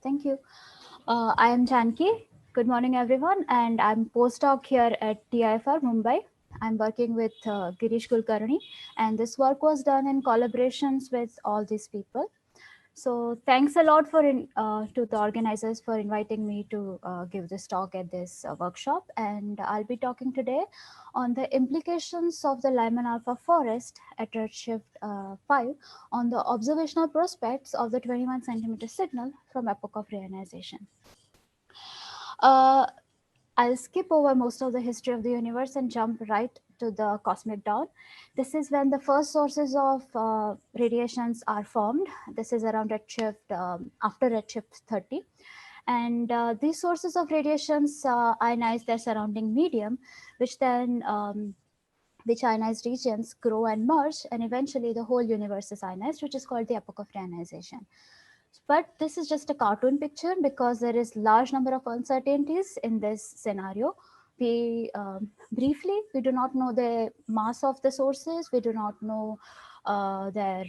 Thank you. I am Janki. Good morning, everyone, and I'm postdoc here at TIFR Mumbai. I'm working with Girish Kulkarni, and this work was done in collaborations with all these people. So thanks a lot to the organizers for inviting me to give this talk at this workshop. And I'll be talking today on the implications of the Lyman alpha forest at Redshift 5 on the observational prospects of the 21 centimeter signal from epoch of reionization. Uh, I'll skip over most of the history of the universe and jump right to the cosmic dawn. This is when the first sources of radiations are formed. This is around redshift, after redshift 30. And these sources of radiations ionize their surrounding medium, which then which ionized regions grow and merge, and eventually the whole universe is ionized, which is called the epoch of reionization. But this is just a cartoon picture because there is large number of uncertainties in this scenario. We briefly, we do not know the mass of the sources. We do not know their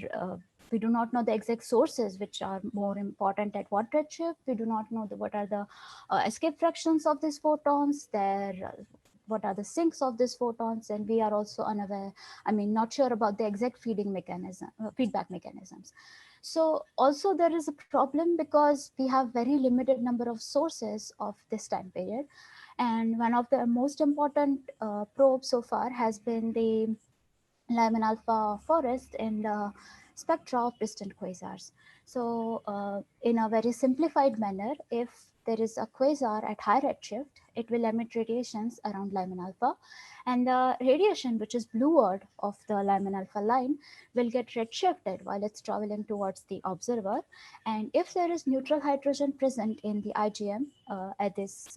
we do not know the exact sources which are more important at what redshift. We do not know what are the escape fractions of these photons, what are the sinks of these photons, and we are also unaware, not sure about the exact feedback mechanisms. So also there is a problem because we have very limited number of sources of this time period. And one of the most important probes so far has been the Lyman alpha forest in the spectra of distant quasars. So in a very simplified manner, if there is a quasar at high redshift, it will emit radiations around Lyman alpha, and the radiation which is blueward of the Lyman alpha line will get redshifted while it's traveling towards the observer. And if there is neutral hydrogen present in the IgM at this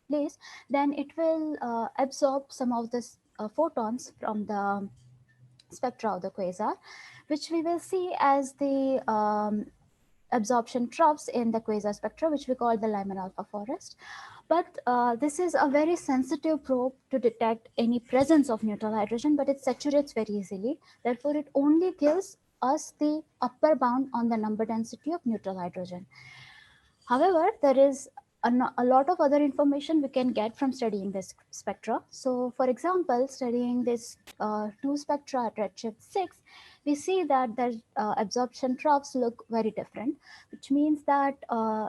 place, then it will absorb some of the photons from the spectra of the quasar, which we will see as the absorption troughs in the quasar spectra, which we call the Lyman alpha forest. But this is a very sensitive probe to detect any presence of neutral hydrogen, but it saturates very easily. Therefore, it only gives us the upper bound on the number density of neutral hydrogen. However, there is a lot of other information we can get from studying this spectra. So, for example, studying this two spectra at redshift 6, we see that the absorption troughs look very different, which means that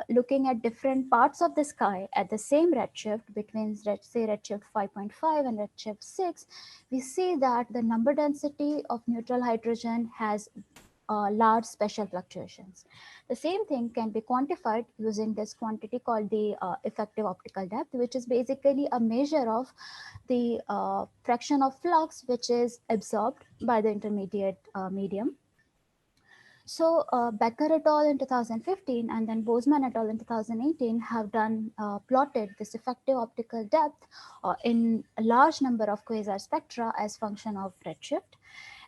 looking at different parts of the sky at the same redshift, between, let's say, redshift 5.5 and redshift 6, we see that the number density of neutral hydrogen has large special fluctuations. The same thing can be quantified using this quantity called the effective optical depth, which is basically a measure of the fraction of flux which is absorbed by the intermediate medium. So Becker et al. In 2015 and then Bozeman et al. In 2018 have done plotted this effective optical depth in a large number of quasar spectra as function of redshift.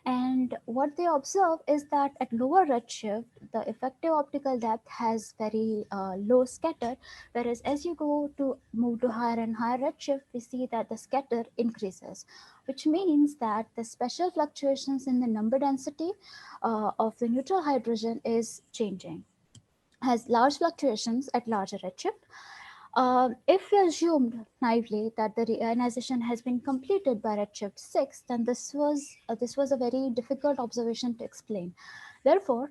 And what they observe is that at lower redshift, the effective optical depth has very low scatter, whereas as you move to higher and higher redshift, we see that the scatter increases, which means that the special fluctuations in the number density of the neutral hydrogen is changing, has large fluctuations at larger redshift. If we assumed naively that the reionization has been completed by redshift 6, then this was a very difficult observation to explain. Therefore,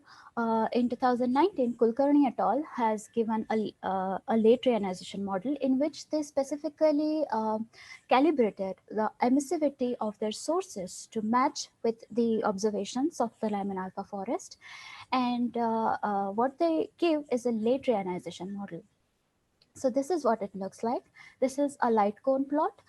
in 2019, Kulkarni et al. Has given a late reionization model in which they specifically calibrated the emissivity of their sources to match with the observations of the Lyman alpha forest. And what they give is a late reionization model. So this is what it looks like. This is a light cone plot.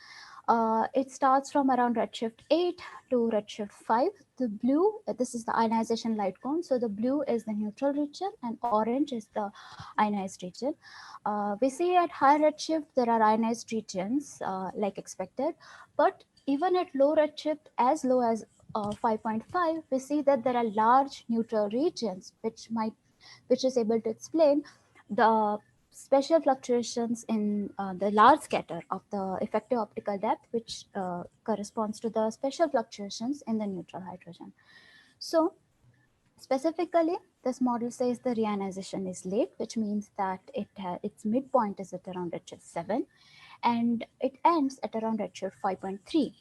It starts from around redshift 8 to redshift 5. The blue, this is the ionization light cone. So the blue is the neutral region and orange is the ionized region. We see at high redshift, there are ionized regions like expected, but even at low redshift, as low as 5.5, we see that there are large neutral regions, which is able to explain the special fluctuations in the large scatter of the effective optical depth, which corresponds to the special fluctuations in the neutral hydrogen. So Specifically, this model says the reionization is late, which means that its midpoint is at around redshift 7 and it ends at around redshift 5.3.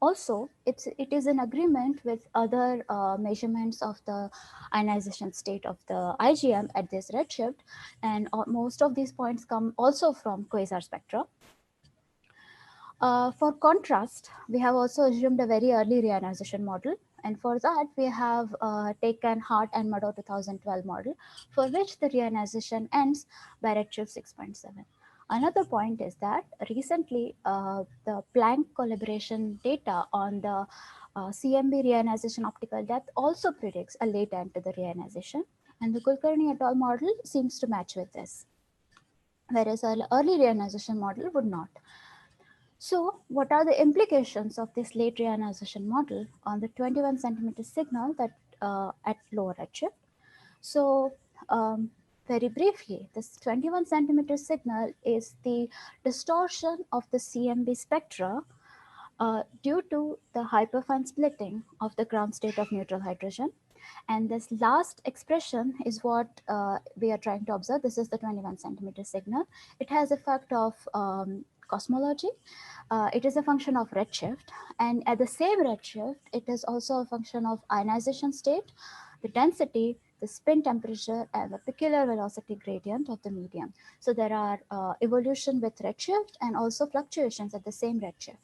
Also, it is in agreement with other measurements of the ionization state of the IgM at this redshift, and most of these points come also from quasar spectra. For contrast, we have also assumed a very early reionization model, and for that we have taken Hart and Maddow 2012 model, for which the reionization ends by redshift 6.7. Another point is that recently the Planck collaboration data on the CMB reionization optical depth also predicts a late end to the reionization, and the Kulkarni et al. Model seems to match with this, whereas an early reionization model would not. So, what are the implications of this late reionization model on the 21 centimeter signal that at lower redshift? So, very briefly, this 21 centimeter signal is the distortion of the CMB spectra due to the hyperfine splitting of the ground state of neutral hydrogen. And this last expression is what we are trying to observe. This is the 21 centimeter signal. It has effect of cosmology. It is a function of redshift. And at the same redshift, it is also a function of ionization state, the density, the spin temperature, and the peculiar velocity gradient of the medium. So there are evolution with redshift and also fluctuations at the same redshift.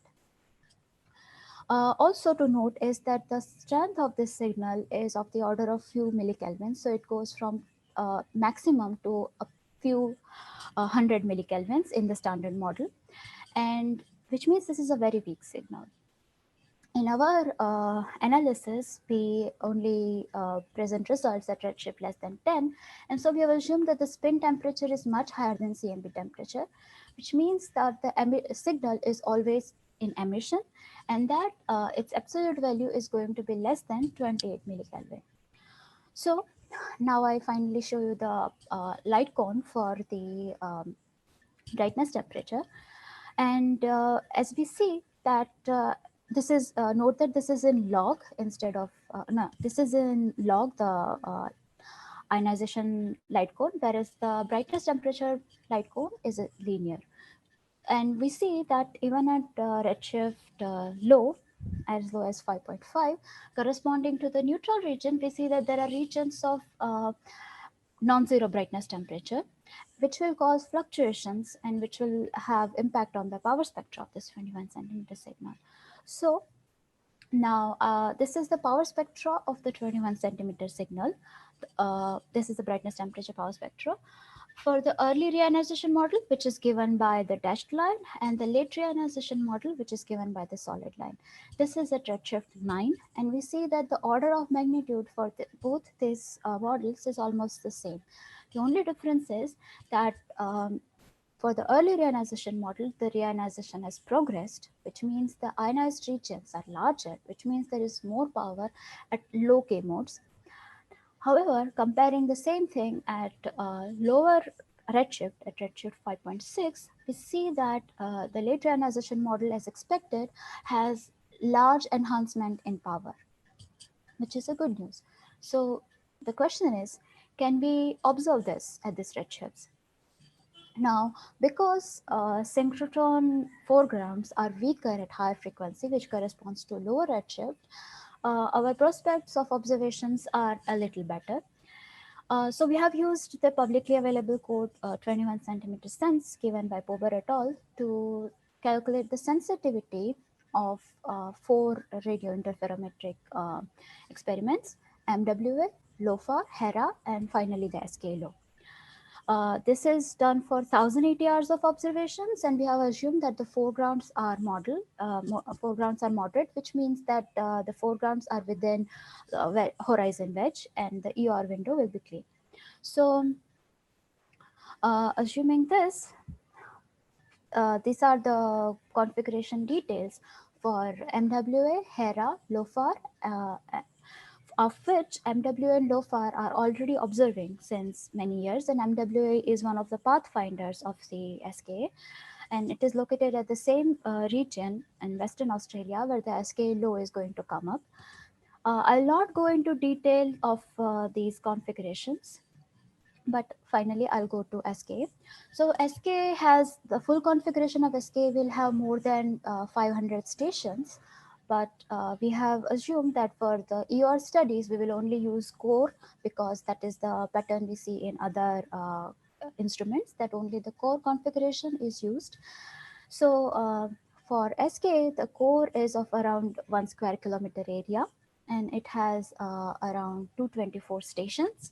Also to note is that the strength of this signal is of the order of few millikelvins. So it goes from maximum to a few hundred millikelvins in the standard model, and which means this is a very weak signal. In our analysis, we only present results at redshift less than 10. And so we have assumed that the spin temperature is much higher than CMB temperature, which means that the signal is always in emission and that its absolute value is going to be less than 28 millikelvin. So now I finally show you the light cone for the brightness temperature. And as we see that this is note that this is in log instead of no, this is in log the ionization light cone, whereas the brightness temperature light cone is linear. And we see that even at redshift low, as low as 5.5, corresponding to the neutral region, we see that there are regions of non-zero brightness temperature, which will cause fluctuations and which will have impact on the power spectra of this 21 centimeter signal. So now this is the power spectra of the 21 centimeter signal. This is the brightness temperature power spectra for the early reionization model, which is given by the dashed line, and the late reionization model, which is given by the solid line. This is at redshift 9, and we see that the order of magnitude for both these models is almost the same. The only difference is that for the early reionization model, the reionization has progressed, which means the ionized regions are larger, which means there is more power at low K modes. However, comparing the same thing at lower redshift, at redshift 5.6, we see that the late reionization model, as expected, has large enhancement in power, which is a good news. So the question is, can we observe this at these redshifts? Now, because synchrotron foregrounds are weaker at higher frequency, which corresponds to lower redshift, our prospects of observations are a little better. So we have used the publicly available code 21 centimeter sense given by Pober et al. To calculate the sensitivity of 4 radio interferometric experiments: MWA, LOFAR, HERA, and finally the SKLO. This is done for 1080 hours of observations, and we have assumed that the foregrounds are moderate, which means that the foregrounds are within horizon wedge and the EOR window will be clean. So assuming this, these are the configuration details for MWA, HERA, LOFAR, of which MWA and LOFAR are already observing since many years, and MWA is one of the pathfinders of the SKA, and it is located at the same region in Western Australia where the SKA low is going to come up. I'll not go into detail of these configurations, but finally I'll go to SK. So SK has the full configuration of SK will have more than 500 stations, but we have assumed that for the ER studies we will only use core, because that is the pattern we see in other instruments, that only the core configuration is used. So for SK, the core is of around 1 square kilometer area, and it has around 224 stations.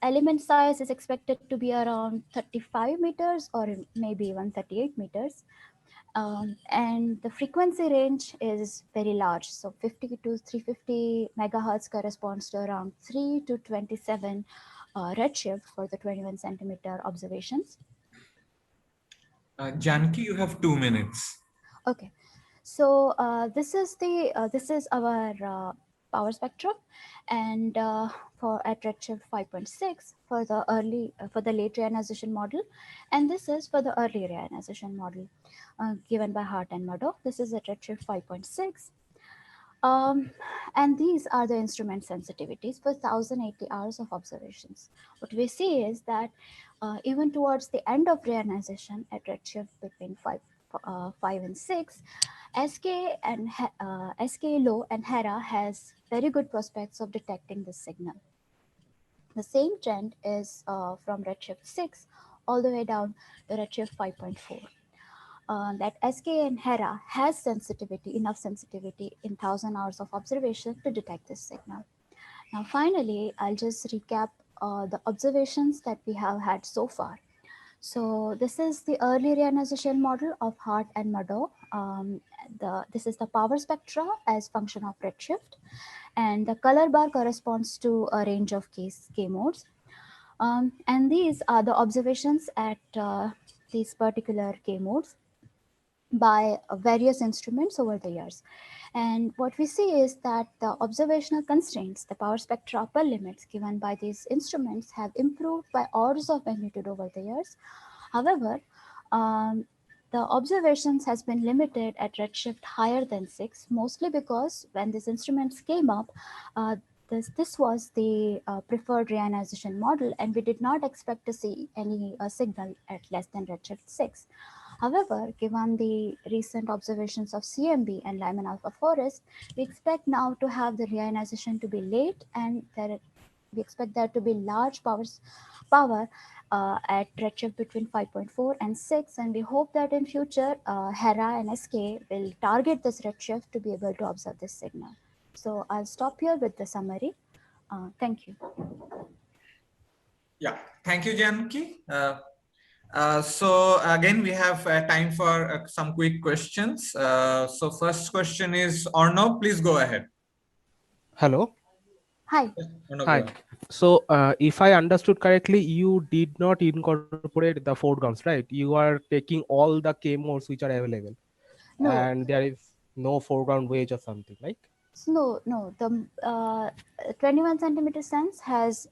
Element size is expected to be around 35 meters or maybe even 38 meters. And the frequency range is very large. So 50 to 350 megahertz corresponds to around 3 to 27 redshift for the 21 centimeter observations. Janki, you have 2 minutes. Okay, so this is our power spectrum, and for at redshift 5.6 for the for the late reionization model, and this is for the early reionization model given by Hart and Murdo. This is at redshift 5.6. Um, and these are the instrument sensitivities for 1080 hours of observations. What we see is that even towards the end of reionization at redshift between 5 and 6, SK low and Hera has very good prospects of detecting this signal. The same trend is from redshift 6 all the way down to redshift 5.4. That SK and Hera has sensitivity, enough sensitivity in 1000 hours of observation to detect this signal. Now, finally, I'll just recap the observations that we have had so far. So this is the early reionization model of Hart and Murdo. This is the power spectra as function of redshift, and the color bar corresponds to a range of K modes. And these are the observations at these particular K modes by various instruments over the years. And what we see is that the observational constraints, the power spectra upper limits given by these instruments, have improved by orders of magnitude over the years. However, the observations has been limited at redshift higher than 6, mostly because when these instruments came up, this was the preferred reionization model, and we did not expect to see any signal at less than redshift 6. However, given the recent observations of CMB and Lyman alpha Forest, we expect now to have the reionization to be late, and we expect there to be large power at redshift between 5.4 and 6, and we hope that in future Hera and SK will target this redshift to be able to observe this signal. So I'll stop here with the summary. Thank you. Yeah, thank you, Janki. So again, we have time for some quick questions. So first question is Arnav, please go ahead. Hello. Hi. Arnav, Hi. go ahead. So, if I understood correctly, you did not incorporate the foregrounds, right? You are taking all the K modes which are available, No, and there is no foreground wedge or something, right? no. The 21 centimeter sense has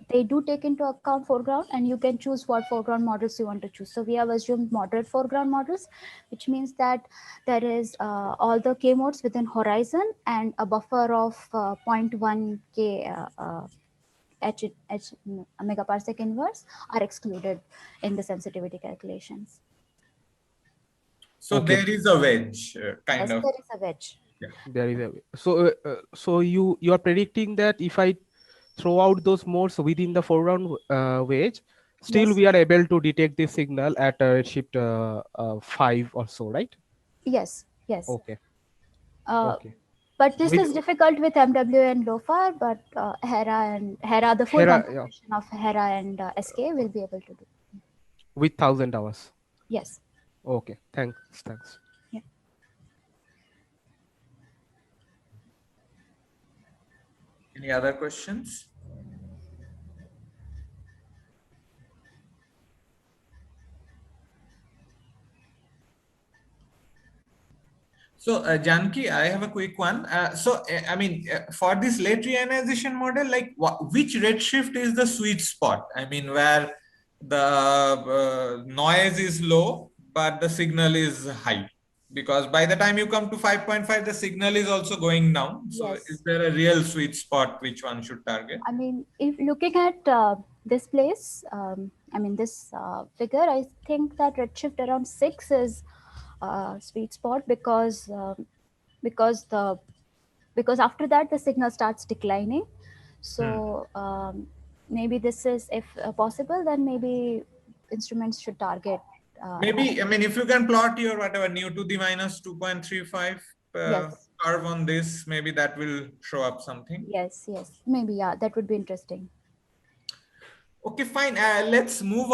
they do take into account foreground, and you can choose what foreground models you want to choose. So we have assumed moderate foreground models, which means that there is all the K modes within horizon and a buffer of 0.1 K H megaparsec inverse are excluded in the sensitivity calculations. So Okay. there is a wedge, kind Yes, of. there is a wedge. There is a so you are predicting that if I throw out those modes within the foreground wedge, still Yes, we are able to detect this signal at redshift 5 or so, right? yes, yes. Okay. Uh, Okay. but this With is difficult with MW and LOFAR, but Hera, the full Hera, yeah, configuration of Hera and SK will be able to do. with 1000 hours. Yes. Okay. Thanks. Yeah. Any other questions? So Janki, I have a quick one. I mean, for this late reionization model, like which redshift is the sweet spot? I mean, where the noise is low, but the signal is high. Because by the time you come to 5.5, the signal is also going down. So Yes. is there a real sweet spot which one should target? I mean, if looking at this place, I mean, this figure, I think that redshift around 6 is sweet spot because the because after that the signal starts declining. So maybe this is, if possible, then maybe instruments should target. Maybe, I mean, if you can plot your whatever nu to the minus 2.35 Yes. curve on this, maybe that will show up something. Yes, maybe, yeah, that would be interesting. Okay, fine. Let's move